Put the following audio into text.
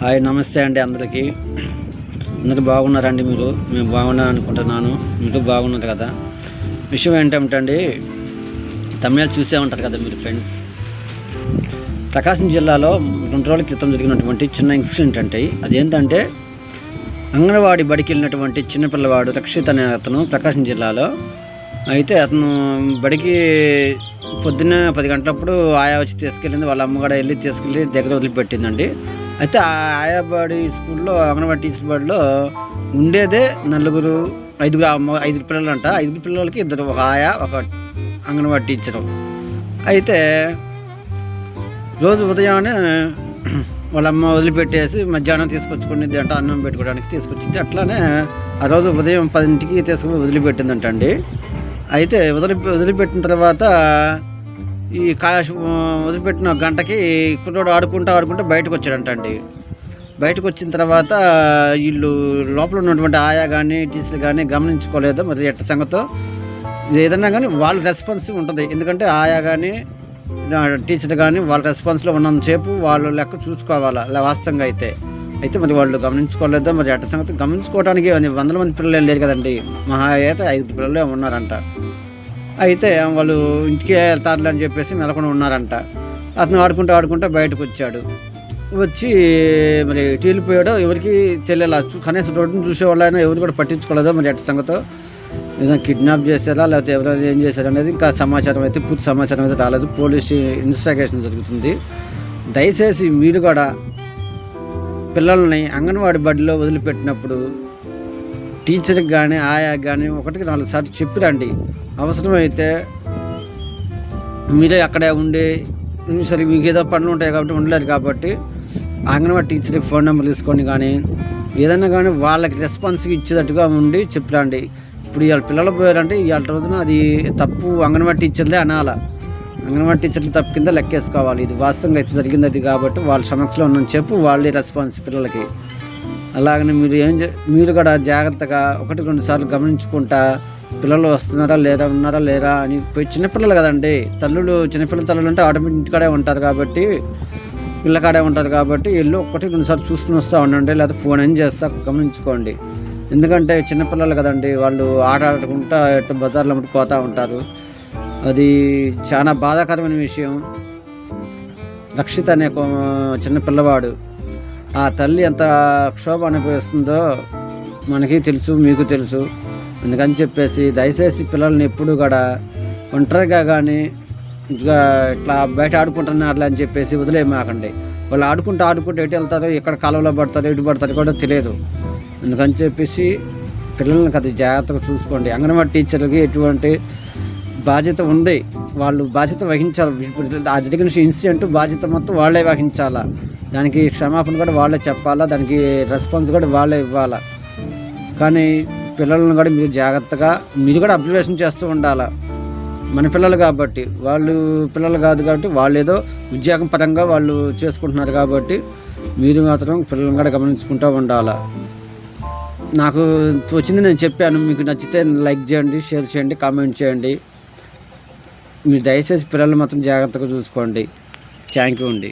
Hi నమస్తే అండి అందరికీ. అందరూ బాగున్నారండి? మేము బాగున్నాను అనుకుంటున్నాను. మీరు బాగున్నారు కదా? విషయం ఏంటంటే తమిళ చూసే ఉంటారు కదా మీరు ఫ్రెండ్స్. ప్రకాశం జిల్లాలో 2 రోజుల క్రితం జరిగినటువంటి చిన్న ఇన్సిడెంట్ అంటే అదేంటంటే అంగన్వాడీ బడికి వెళ్ళినటువంటి చిన్నపిల్లవాడు రక్షిత్ అనే అతను ప్రకాశం జిల్లాలో. అయితే అతను బడికి పొద్దున్న 10 గంటలప్పుడు ఆయా వచ్చి తీసుకెళ్ళింది. వాళ్ళ అమ్మగారు వెళ్ళి తీసుకెళ్ళి దగ్గర వదిలిపెట్టిందండి. అయితే ఆ ఆయాబడి స్కూల్లో అంగన్వాడీ టీచర్ బడిలో ఉండేదే ఐదుగురు పిల్లలు అంట. 5 పిల్లలకి 2 ఒక ఆయా ఒక అంగన్వాడీ టీచరు. అయితే రోజు ఉదయాన్నే వాళ్ళ అమ్మ వదిలిపెట్టేసి మధ్యాహ్నం తీసుకొచ్చుకునేది అంట, అన్నం పెట్టుకోవడానికి తీసుకొచ్చింది. అట్లానే ఆ రోజు ఉదయం 10ంటికి తీసుకుని వదిలిపెట్టిందంట అండి. అయితే వదిలిపెట్టిన తర్వాత ఈ వదిలిపెట్టిన గంటకి కుర్రోడు ఆడుకుంటూ బయటకు వచ్చాడంట అండి. బయటకు వచ్చిన తర్వాత వీళ్ళు లోపల ఉన్నటువంటి ఆయా కానీ టీచర్ కానీ గమనించుకోలేదు. మరి ఎట్ట సంగతో ఏదన్నా కానీ వాళ్ళ రెస్పాన్స్ ఉంటుంది. ఎందుకంటే ఆయా కానీ టీచర్ కానీ వాళ్ళ రెస్పాన్స్లో ఉన్నంతసేపు వాళ్ళు లెక్క చూసుకోవాలా వాస్తవంగా అయితే మరి వాళ్ళు గమనించుకోలేదో మరి ఎట్ట సంగతి. గమనించుకోవడానికి 100 మంది పిల్లలు ఏం లేదు కదండి, మహా అయితే 5 పిల్లలే ఉన్నారంట. అయితే వాళ్ళు ఇంటికి వెళ్తారులే అని చెప్పేసి మెలకుండా ఉన్నారంట. అతను ఆడుకుంటూ బయటకు వచ్చి మరి వెళ్ళిపోయాడో ఎవరికి తెలియలేదు. కనీసం రోడ్డును చూసేవాళ్ళైనా ఎవరు కూడా పట్టించుకోలేదో మరి ఎట్ట సంగతో. ఏదైనా కిడ్నాప్ చేశారా లేకపోతే ఎవరైనా ఏం చేశారు అనేది ఇంకా పూర్తి సమాచారం అయితే రాలేదు. పోలీసు ఇన్వెస్టిగేషన్ జరుగుతుంది. దయచేసి మీరు కూడా పిల్లల్ని అంగన్వాడీ బడిలో వదిలిపెట్టినప్పుడు టీచర్కి కానీ ఆయాకి కానీ 1-4 సార్లు చెప్పిరండి. అవసరమైతే మీరే అక్కడే ఉండి సరే మీకు ఏదో పనులు ఉంటాయి కాబట్టి ఉండలేదు కాబట్టి అంగన్వాడీ టీచర్కి ఫోన్ నెంబర్ తీసుకొని కానీ ఏదైనా కానీ వాళ్ళకి రెస్పాన్స్ ఇచ్చేటట్టుగా ఉండి చెప్పిరండి. ఇప్పుడు ఇవాళ పిల్లలు పోయారంటే ఇవాళ రోజున అది తప్పు అంగన్వాడీ టీచర్లే అనాల. అంగన్వాడీ టీచర్లు తప్పు కింద లెక్కేసుకోవాలి. ఇది వాస్తవంగా అయితే జరిగింది అది కాబట్టి వాళ్ళ సమక్షంలో ఉన్న చెప్పు వాళ్ళే రెస్పాన్స్ పిల్లలకి. అలాగని మీరు కూడా జాగ్రత్తగా 1-2 సార్లు గమనించుకుంటా పిల్లలు వస్తున్నారా ఉన్నారా అని చిన్నపిల్లలు కదండి. చిన్నపిల్లల తల్లులు అంటే ఆటోమేటిక్ ఇంటికాడే ఉంటారు కాబట్టి పిల్లకాడే ఉంటారు కాబట్టి వీళ్ళు 1-2 సార్లు చూసుకుని వస్తూ ఉండండి. లేదా ఫోన్ ఏం చేస్తా గమనించుకోండి. ఎందుకంటే చిన్నపిల్లలు కదండి, వాళ్ళు ఆడుకుంటా ఎట్టు బజార్లో పోతూ ఉంటారు. అది చాలా బాధాకరమైన విషయం. రక్షిత్ అనే చిన్నపిల్లవాడు ఆ తల్లి ఎంత క్షోభ అనుభవిస్తుందో మనకి తెలుసు, మీకు తెలుసు. అందుకని చెప్పేసి దయచేసి పిల్లల్ని ఎప్పుడు కూడా ఒంటరిగా కానీ ఇట్లా బయట ఆడుకుంటున్నారు అని చెప్పేసి వదిలేమాకండి. వాళ్ళు ఆడుకుంటూ ఎటు వెళ్తారో, ఎక్కడ కాలువలో పడతారో, ఎటు పడతారో కూడా తెలియదు. అందుకని చెప్పేసి పిల్లల్ని అది జాగ్రత్తగా చూసుకోండి. అంగన్వాడీ టీచర్లకి ఎటువంటి బాధ్యత ఉంది, వాళ్ళు బాధ్యత వహించాలి. ఆ జరిగిన ఇన్సిడెంట్ బాధ్యత మొత్తం వాళ్ళే వహించాలా. దానికి క్షమాపణ కూడా వాళ్ళే చెప్పాలా, దానికి రెస్పాన్స్ కూడా వాళ్ళే ఇవ్వాలా. కానీ పిల్లలను కూడా మీరు జాగ్రత్తగా మీరు కూడా అబ్జర్వేషన్ చేస్తూ ఉండాలా. మన పిల్లలు కాబట్టి, వాళ్ళు పిల్లలు కాదు కాబట్టి వాళ్ళు ఏదో ఉద్యోగం పరంగా వాళ్ళు చేసుకుంటున్నారు కాబట్టి మీరు మాత్రం పిల్లలను కూడా గమనించుకుంటూ ఉండాలా. నాకు వచ్చింది నేను చెప్పాను. మీకు నచ్చితే లైక్ చేయండి, షేర్ చేయండి, కామెంట్ చేయండి. మీరు దయచేసి పిల్లలు మాత్రం జాగ్రత్తగా చూసుకోండి. థ్యాంక్ యూ అండి.